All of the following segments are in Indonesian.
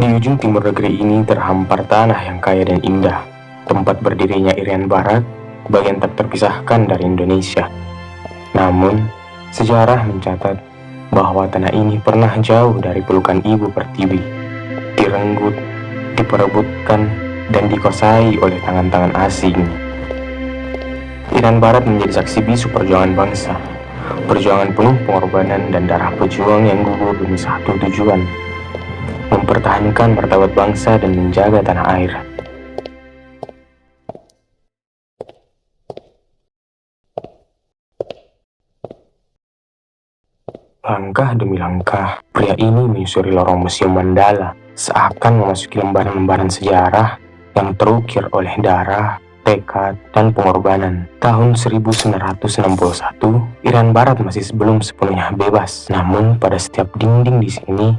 Di ujung timur negeri ini terhampar tanah yang kaya dan indah, tempat berdirinya Irian Barat, bagian tak terpisahkan dari Indonesia. Namun, sejarah mencatat bahwa tanah ini pernah jauh dari pelukan Ibu Pertiwi, direnggut, diperebutkan, dan dikuasai oleh tangan-tangan asing. Irian Barat menjadi saksi bisu perjuangan bangsa, perjuangan penuh pengorbanan dan darah pejuang yang gugur demi satu tujuan, mempertahankan martabat bangsa dan menjaga tanah air. Langkah demi langkah, pria ini menyusuri lorong Museum Mandala, seakan memasuki lembaran-lembaran sejarah yang terukir oleh darah, tekad, dan pengorbanan. Tahun 1961, Irian Barat masih belum sepenuhnya bebas. Namun, pada setiap dinding di sini,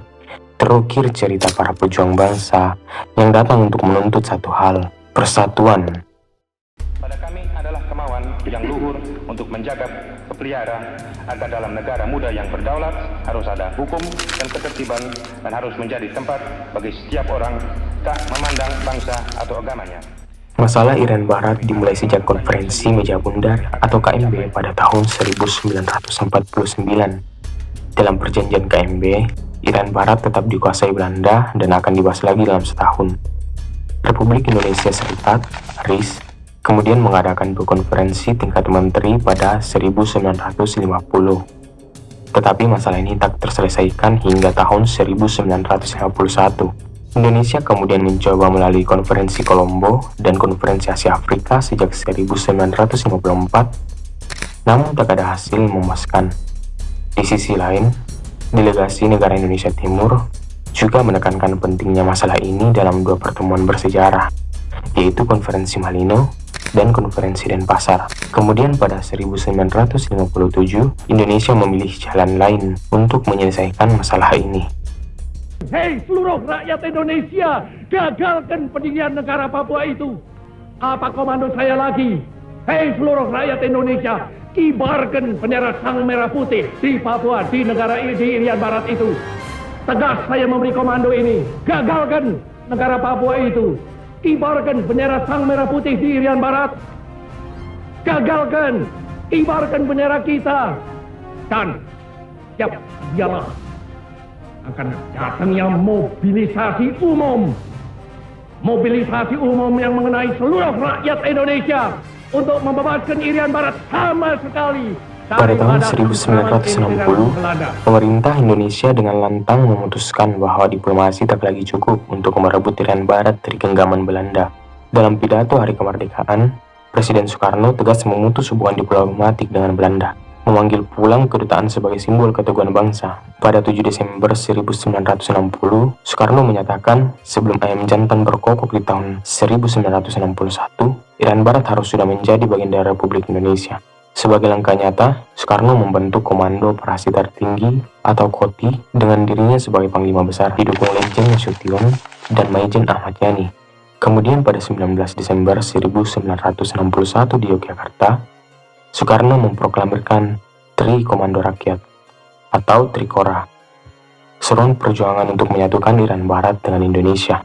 terukir cerita para pejuang bangsa yang datang untuk menuntut satu hal, persatuan. Pada kami adalah kemauan yang luhur untuk menjaga kepelihara agar dalam negara muda yang berdaulat harus ada hukum dan ketertiban dan harus menjadi tempat bagi setiap orang tak memandang bangsa atau agamanya. Masalah Irian Barat dimulai sejak konferensi Meja Bundar atau KMB pada tahun 1949. Dalam perjanjian KMB, Irian Barat tetap dikuasai Belanda dan akan dibahas lagi dalam setahun. Republik Indonesia Serikat, RIS, kemudian mengadakan dua konferensi tingkat menteri pada 1950. Tetapi masalah ini tak terselesaikan hingga tahun 1951. Indonesia kemudian mencoba melalui konferensi Kolombo dan konferensi Asia Afrika sejak 1954, namun tak ada hasil memuaskan. Di sisi lain, delegasi negara Indonesia Timur juga menekankan pentingnya masalah ini dalam dua pertemuan bersejarah, yaitu konferensi Malino dan konferensi Denpasar. Kemudian pada 1957, Indonesia memilih jalan lain untuk menyelesaikan masalah ini. Hei seluruh rakyat Indonesia, gagalkan pendirian negara Papua itu. Apa komando saya lagi? Hei seluruh rakyat Indonesia, kibarkan bendera sang merah putih di Papua, di negara ini, di Irian Barat itu. Tegas saya memberi komando ini, gagalkan negara Papua itu. Kibarkan bendera sang merah putih di Irian Barat. Gagalkan, kibarkan bendera kita. Dan siap dialah akan datangnya mobilisasi umum. Mobilisasi umum yang mengenai seluruh rakyat Indonesia untuk membebaskan Irian Barat sama sekali. Pada tahun 1960, pemerintah Indonesia dengan lantang memutuskan bahwa diplomasi tak lagi cukup untuk merebut Irian Barat dari genggaman Belanda. Dalam pidato Hari Kemerdekaan, Presiden Soekarno tegas memutus hubungan diplomatik dengan Belanda, memanggil pulang kedutaan sebagai simbol keteguhan bangsa. Pada 7 Desember 1960, Soekarno menyatakan sebelum ayam jantan berkokok di tahun 1961, Irian Barat harus sudah menjadi bagian dari Republik Indonesia. Sebagai langkah nyata, Soekarno membentuk Komando Operasi Tertinggi atau KOTI dengan dirinya sebagai Panglima Besar, didukung Letjen Nasution dan Maijen Ahmad Yani. Kemudian pada 19 Desember 1961 di Yogyakarta, Soekarno memproklamirkan Tri Komando Rakyat atau Trikora, seruan perjuangan untuk menyatukan Irian Barat dengan Indonesia.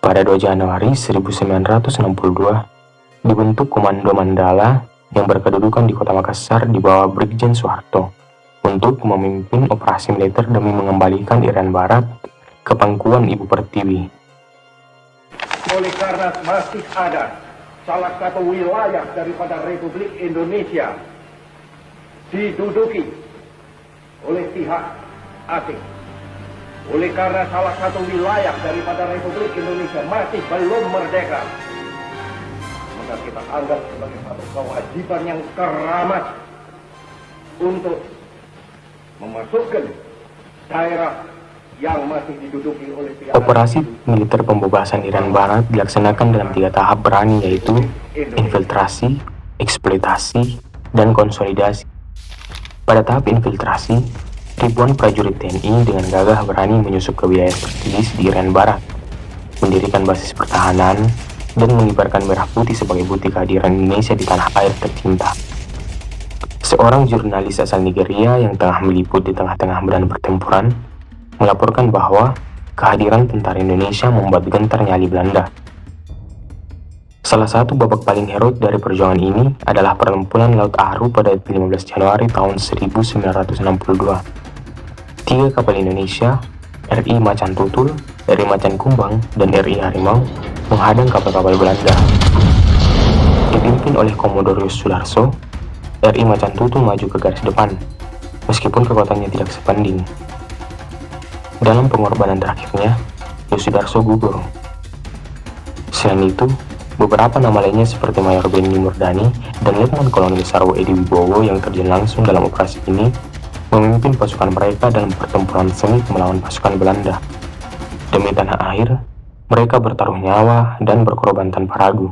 Pada 2 Januari 1962, dibentuk Komando Mandala yang berkedudukan di Kota Makassar di bawah Brigjen Soeharto untuk memimpin operasi militer demi mengembalikan Irian Barat ke pangkuan Ibu Pertiwi. Oleh karena masih ada salah satu wilayah daripada Republik Indonesia diduduki oleh pihak asing. Oleh karena salah satu wilayah daripada Republik Indonesia masih belum merdeka, maka kita anggap sebagai satu kewajiban yang keramat untuk memasukkan daerah yang masih diduduki oleh pihak Operasi militer pembebasan Irian Barat dilaksanakan dalam 3 tahap berani, yaitu infiltrasi, eksploitasi, dan konsolidasi. Pada tahap infiltrasi, ribuan prajurit TNI dengan gagah berani menyusup ke wilayah strategis di Irian Barat, mendirikan basis pertahanan, dan mengibarkan merah putih sebagai bukti kehadiran Indonesia di tanah air tercinta. Seorang jurnalis asal Nigeria yang tengah meliput di tengah-tengah medan pertempuran melaporkan bahwa kehadiran tentara Indonesia membuat gentar nyali Belanda. Salah satu babak paling heroik dari perjuangan ini adalah pertempuran Laut Aru pada 15 Januari tahun 1962. 3 kapal Indonesia, RI Macan Tutul, RI Macan Kumbang, dan RI Harimau menghadang kapal-kapal Belanda. Dipimpin oleh Komodor Sudarso, RI Macan Tutul maju ke garis depan, meskipun kekuatannya tidak sebanding. Dalam pengorbanan terakhirnya, Sudarso gugur. Selain itu, beberapa nama lainnya seperti Mayor Benny Murdani dan Letnan Kolonel Sarwo Edi Wibowo yang terjun langsung dalam operasi ini memimpin pasukan mereka dalam pertempuran sengit melawan pasukan Belanda. Demi tanah air, mereka bertaruh nyawa dan berkorban tanpa ragu.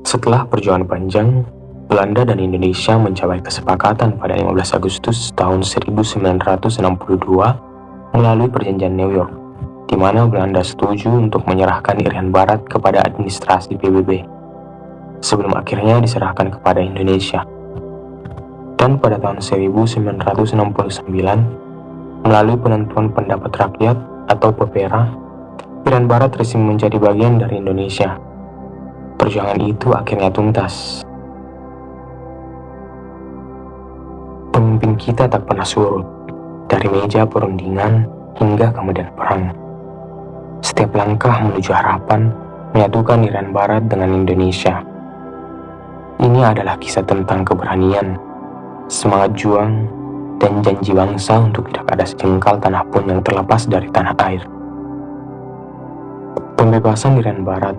Setelah perjuangan panjang, Belanda dan Indonesia mencapai kesepakatan pada 15 Agustus tahun 1962 melalui Perjanjian New York, di mana Belanda setuju untuk menyerahkan Irian Barat kepada administrasi PBB, sebelum akhirnya diserahkan kepada Indonesia. Dan pada tahun 1969, melalui penentuan pendapat rakyat atau PPRA, Irian Barat resmi menjadi bagian dari Indonesia. Perjuangan itu akhirnya tuntas. Pemimpin kita tak pernah surut, dari meja perundingan hingga ke medan perang. Setiap langkah menuju harapan menyatukan Irian Barat dengan Indonesia. Ini adalah kisah tentang keberanian, semangat juang, dan janji bangsa untuk tidak ada sejengkal tanah pun yang terlepas dari tanah air. Pembebasan Irian Barat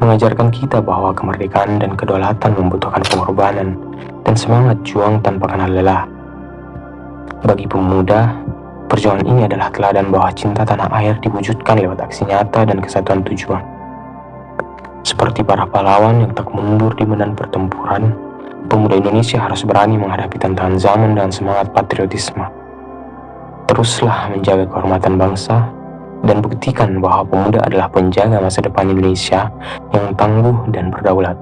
mengajarkan kita bahwa kemerdekaan dan kedaulatan membutuhkan pengorbanan dan semangat juang tanpa kenal lelah. Bagi pemuda, perjuangan ini adalah teladan bahwa cinta tanah air diwujudkan lewat aksi nyata dan kesatuan tujuan. Seperti para pahlawan yang tak mundur di medan pertempuran, pemuda Indonesia harus berani menghadapi tantangan zaman dengan semangat patriotisme. Teruslah menjaga kehormatan bangsa dan buktikan bahwa pemuda adalah penjaga masa depan Indonesia yang tangguh dan berdaulat.